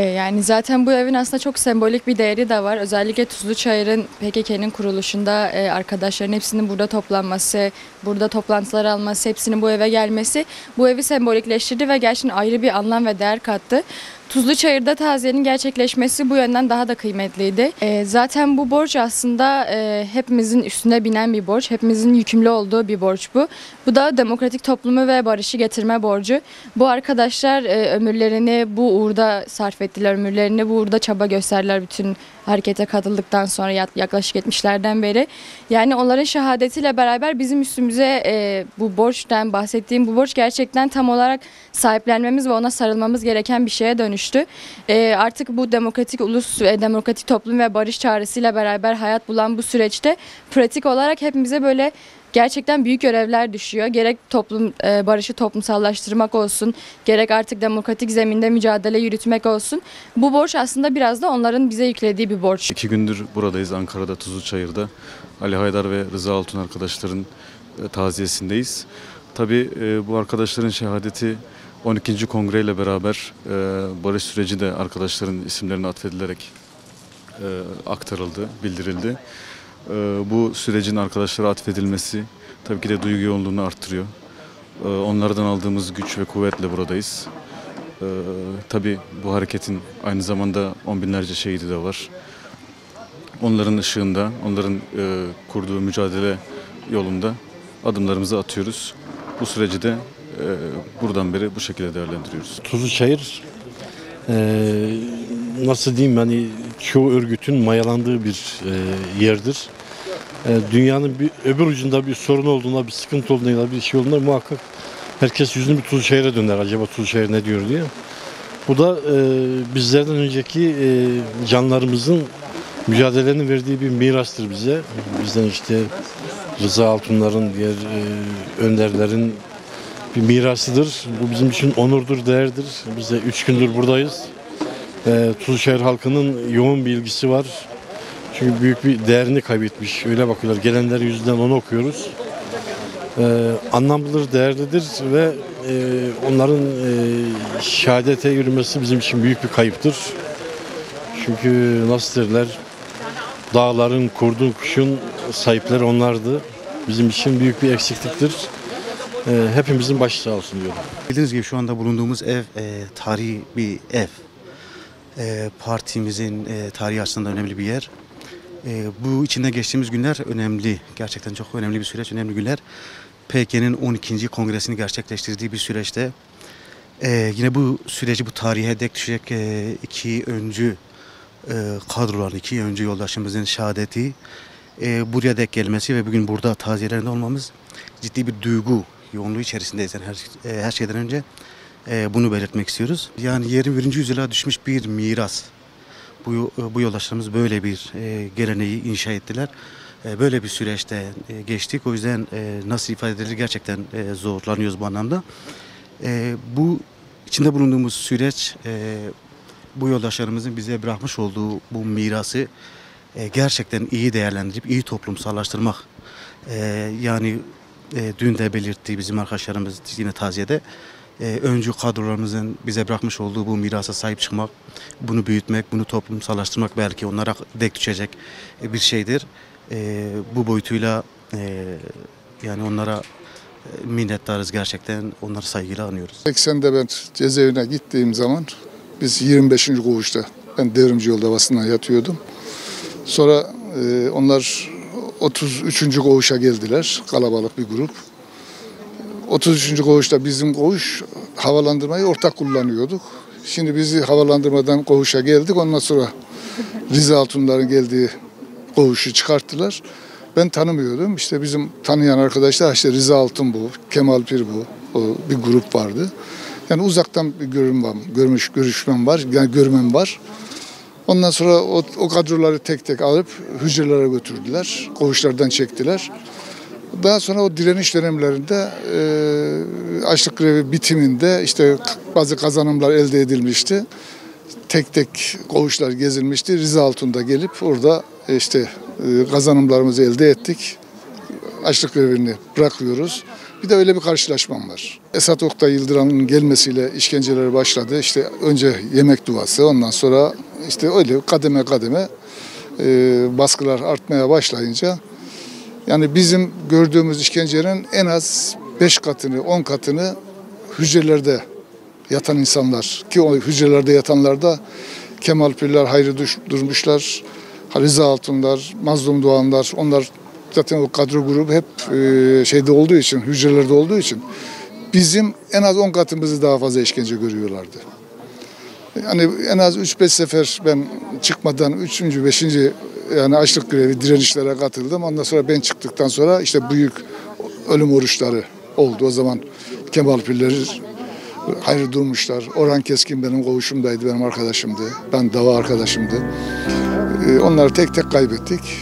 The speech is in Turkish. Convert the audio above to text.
Yani zaten bu evin aslında çok sembolik bir değeri de var. Özellikle Tuzluçayır'ın PKK'nın kuruluşunda arkadaşların hepsinin burada toplanması, burada toplantılar alması, hepsinin bu eve gelmesi bu evi sembolikleştirdi ve gerçekten ayrı bir anlam ve değer kattı. Tuzluçayır'da taziyenin gerçekleşmesi bu yönden daha da kıymetliydi. Zaten bu borç aslında hepimizin üstüne binen bir borç, hepimizin yükümlü olduğu bir borç bu. Bu da demokratik toplumu ve barışı getirme borcu. Bu arkadaşlar ömürlerini bu uğurda sarf ettiler, ömürlerini bu uğurda çaba gösterdiler bütün harekete katıldıktan sonra yaklaşık 70'lerden beri. Yani onların şehadetiyle beraber bizim üstümüze bu borçtan bahsettiğim bu borç gerçekten tam olarak sahiplenmemiz ve ona sarılmamız gereken bir şeye dönüştü. Artık bu demokratik ulus, demokratik toplum ve barış çağrısıyla beraber hayat bulan bu süreçte pratik olarak hepimize böyle gerçekten büyük görevler düşüyor. Gerek barışı toplumsallaştırmak olsun, gerek artık demokratik zeminde mücadele yürütmek olsun. Bu borç aslında biraz da onların bize yüklediği bir borç. 2 gündür buradayız, Ankara'da, Tuzluçayır'da. Ali Haydar ve Rıza Altun arkadaşların taziyesindeyiz. Tabii bu arkadaşların şehadeti 12. Kongre ile beraber barış süreci de arkadaşların isimlerine atfedilerek aktarıldı, bildirildi. Bu sürecin arkadaşlara atfedilmesi tabii ki de duygu yoğunluğunu arttırıyor. Onlardan aldığımız güç ve kuvvetle buradayız. Tabii bu hareketin aynı zamanda on binlerce şehidi de var. Onların ışığında, onların kurduğu mücadele yolunda adımlarımızı atıyoruz. Bu süreci de buradan beri bu şekilde değerlendiriyoruz. Tuzluçayır nasıl diyeyim, hani çoğu örgütün mayalandığı bir yerdir. Dünyanın öbür ucunda bir sorun olduğunda, bir sıkıntı olduğunda, bir şey olduğunda muhakkak herkes yüzünü bir Tuzluçayır'a döner. Acaba Tuzluçayır ne diyor diye. Bu da bizlerden önceki canlarımızın mücadelenin verdiği bir mirastır bize. Bizden işte Rıza Altunların, diğer önderlerin bir mirasıdır. Bu bizim için onurdur, değerdir. Biz de 3 gündür buradayız. Tuzluçayır halkının yoğun bir ilgisi var. Çünkü büyük bir değerini kaybetmiş. Öyle bakıyorlar. Gelenler yüzünden onu okuyoruz. Anlamlıdır, değerlidir ve onların şehadete yürümesi bizim için büyük bir kayıptır. Çünkü nasıl derler, dağların, kurdun, kuşun sahipleri onlardı. Bizim için büyük bir eksikliktir. Hepimizin başı sağ olsun diyorum. Bildiğiniz gibi şu anda bulunduğumuz ev tarihi bir ev. Partimizin tarihi açısından önemli bir yer. Bu içinde geçtiğimiz günler önemli. Gerçekten çok önemli bir süreç, önemli günler. PKK'nın 12. kongresini gerçekleştirdiği bir süreçte yine bu süreci, bu tarihe dek düşecek iki öncü kadroların, iki öncü yoldaşımızın şehadeti buraya dek gelmesi ve bugün burada taziyelerinde olmamız ciddi bir duygu yoğunluğu içerisindeyiz. Yani her şeyden önce bunu belirtmek istiyoruz. Yani 21. yüzyıla düşmüş bir miras. Bu yoldaşlarımız böyle bir geleneği inşa ettiler. Böyle bir süreçte geçtik. O yüzden nasıl ifade edilir gerçekten zorlanıyoruz bu anlamda. Bu içinde bulunduğumuz süreç bu yoldaşlarımızın bize bırakmış olduğu bu mirası gerçekten iyi değerlendirip iyi toplumsallaştırmak. Yani dün de belirttiği bizim arkadaşlarımız yine taziyede öncü kadrolarımızın bize bırakmış olduğu bu mirasa sahip çıkmak, bunu büyütmek, bunu toplumsallaştırmak belki onlara dek düşecek bir şeydir. Bu boyutuyla yani onlara minnettarız gerçekten, onları saygıyla anıyoruz. 80'de ben cezaevine gittiğim zaman biz 25. koğuşta, ben Devrimci Yol Davası'ndan yatıyordum. Sonra onlar 33. koğuşa geldiler, kalabalık bir grup. 33. koğuşta bizim koğuş havalandırmayı ortak kullanıyorduk. Şimdi bizi havalandırmadan koğuşa geldik. Ondan sonra Rıza Altunların geldiği koğuşu çıkarttılar. Ben tanımıyordum. İşte bizim tanıyan arkadaşlar işte Rıza Altun bu, Kemal Pir bu. O bir grup vardı. Yani uzaktan bir görüşmem var. Yani görmem var. Ondan sonra o kadroları tek tek alıp hücrelere götürdüler. Koğuşlardan çektiler. Daha sonra o direniş dönemlerinde açlık grevi bitiminde işte bazı kazanımlar elde edilmişti. Tek tek koğuşlar gezilmişti. Rıza Altun'da gelip orada işte kazanımlarımızı elde ettik. Açlık grevini bırakıyoruz. Bir de öyle bir karşılaşmam var. Esat Oktay Yıldıran'ın gelmesiyle işkenceler başladı. İşte önce yemek duası, ondan sonra işte öyle kademe kademe baskılar artmaya başlayınca yani bizim gördüğümüz işkencenin en az 5 katını, 10 katını hücrelerde yatan insanlar. Ki o hücrelerde yatanlar da Kemal Pürler, Hayri Durmuşlar, Rıza Altunlar, Mazlum Doğanlar, onlar zaten o kadro grubu hep şeyde olduğu için, hücrelerde olduğu için bizim en az 10 katımızı daha fazla işkence görüyorlardı. Yani en az 3-5 sefer ben çıkmadan 3. 5. yani açlık grevi direnişlere katıldım. Ondan sonra ben çıktıktan sonra işte büyük ölüm oruçları oldu. O zaman Kemal Pürler, Hayri Durmuşlar, Orhan Keskin benim koğuşumdaydı, benim arkadaşımdı. Ben dava arkadaşımdı. Onları tek tek kaybettik.